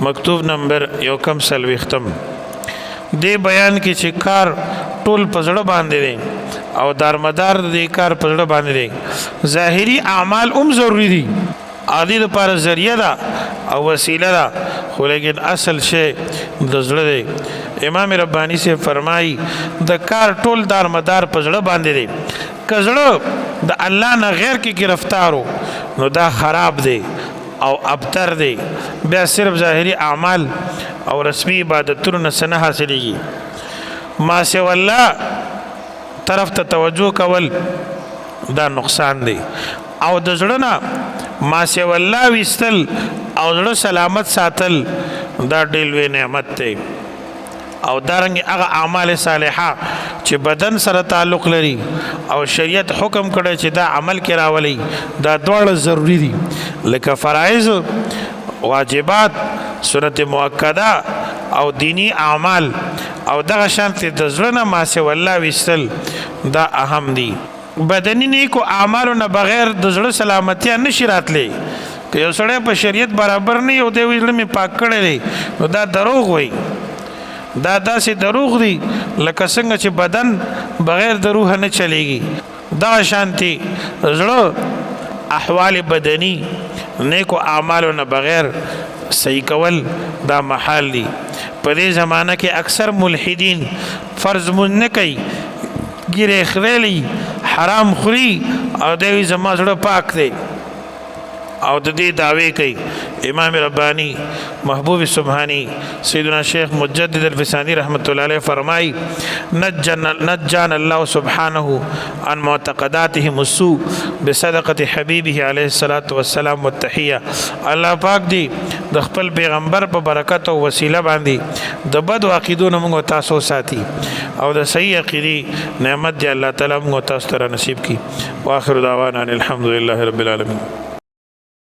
مکتوب نمبر 1 دې بیان کې چې کار ټول په زړه باندې دی او دارمدار دې کار په زړه باندې دی. ظاهري اعمال هم ضروري دي، عادي لپاره ذریعہ ده او وسیله ده، خو لیکن اصل شی د زړه دی. امام ربانی سے فرمایي د کار ټول دارمدار په زړه باندې دی. که زړه د الله نه غیر کې گرفتارو نو دا خراب دی او ابتر دی. بیا صرف ظاهري اعمال او رسمی عبادتونو نه څه نه حاصلېږي. ما سوى الله طرف ته توجه کول دا نقصان دی، او د زړه نه ما سوى الله ویستل او زړه سلامت ساتل دا ډېر لوی نعمت دی. او دارنګه هغه اعمال صالحه چې بدن سره تعلق لري او شریعت حکم کړی چې دا عمل کې راولي، دا دواړه ضروری دي، لکه فرایض، واجبات، سنت مؤکده او دینی اعمال. او دغه شانت د زړه نه ما سوى الله ویستل دا اهم دي. بدني نیکو اعمالو نه بغیر د زړه سلامتیا نشي راتلی. که یو سړی په شریعت برابر نه یو دی زړه مې پاک کړی دی نو دا دروغ وي. دا داسې دروغ دي لکه څنګه چې بدن بغیر د روح نه چلیږي. دا شانتي زړه احوال بدني نیکو اعمالو نه بغیر صحیح کول دا محال دي. په دې زمانه کې اکثر ملحدین فرض مون نه کوي، ګیرې خریلی، حرام خوري او دوی زما زړه پاک دی او د دې دعوی کوي. امام ربانی محبوب سبحانی سیدنا شیخ مجدد الفسانی رحمۃ اللہ علیہ فرمائی نجان اللہ سبحانہ عن معتقداتهم السوء بصدقۃ حبیبہ علیہ الصلوۃ والسلام والتحیہ. الله پاک دی د خپل پیغمبر په برکت او وسیله باندې د بد عقیدو نه موږ تاسو ساتي او د صحیح عقیدی نعمت دی الله تعالی موږ تاسو ته نصیب کی. واخر دعوانا الحمدللہ رب العالمین.